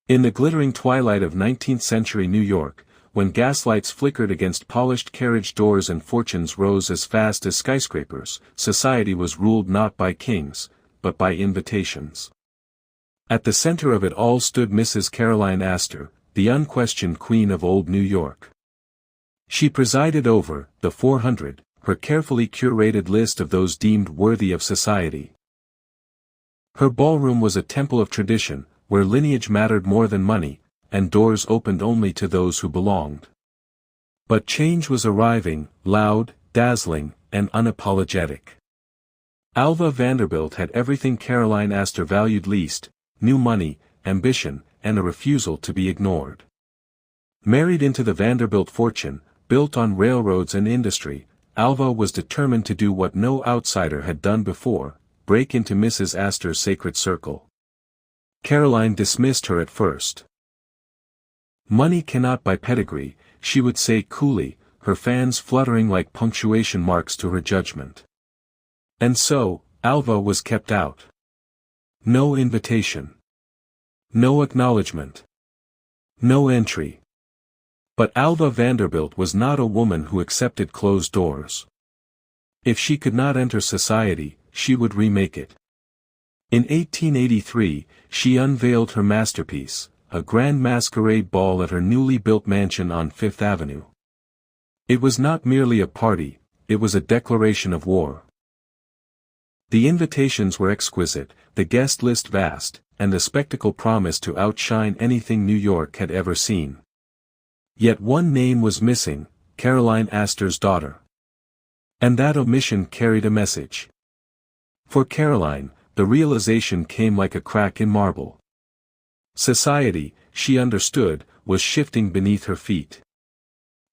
In the glittering twilight of 19th-century New York, when gaslights flickered against polished carriage doors and fortunes rose as fast as skyscrapers, society was ruled not by kings, but by invitations. At the center of it all stood Mrs. Caroline Astor, the unquestioned queen of old New York. She presided over the 400, her carefully curated list of those deemed worthy of society. Her ballroom was a temple of tradition, where lineage mattered more than money, and doors opened only to those who belonged. But change was arriving, loud, dazzling, and unapologetic. Alva Vanderbilt had everything Caroline Astor valued least: new money, ambition, and a refusal to be ignored. Married into the Vanderbilt fortune, built on railroads and industry, Alva was determined to do what no outsider had done before: break into Mrs. Astor's sacred circle. Caroline dismissed her at first. "Money cannot buy pedigree," she would say coolly, her fans fluttering like punctuation marks to her judgment. And so, Alva was kept out. No invitation. No acknowledgement. No entry. But Alva Vanderbilt was not a woman who accepted closed doors. If she could not enter society, she would remake it. In 1883, she unveiled her masterpiece, a grand masquerade ball at her newly built mansion on Fifth Avenue. It was not merely a party, it was a declaration of war. The invitations were exquisite, the guest list vast, and the spectacle promised to outshine anything New York had ever seen. Yet one name was missing: Caroline Astor's daughter. And that omission carried a message. For Caroline, the realization came like a crack in marble. Society, she understood, was shifting beneath her feet.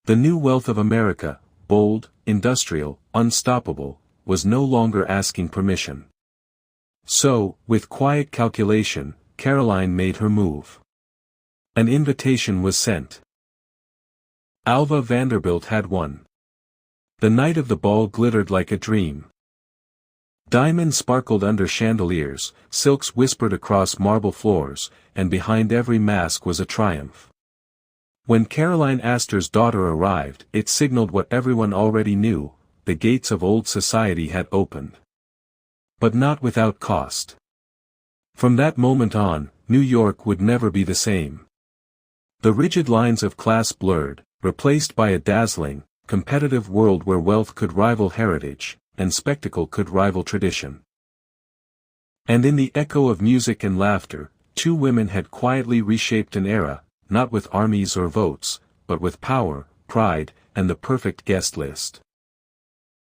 The new wealth of America, bold, industrial, unstoppable, was no longer asking permission. So, with quiet calculation, Caroline made her move. An invitation was sent. Alva Vanderbilt had one. The night of the ball glittered like a dream. Diamonds sparkled under chandeliers, silks whispered across marble floors, and behind every mask was a triumph. When Caroline Astor's daughter arrived, it signaled what everyone already knew: the gates of old society had opened. But not without cost. From that moment on, New York would never be the same. The rigid lines of class blurred, replaced by a dazzling, competitive world where wealth could rival heritage, and spectacle could rival tradition. And in the echo of music and laughter, two women had quietly reshaped an era, not with armies or votes, but with power, pride, and the perfect guest list.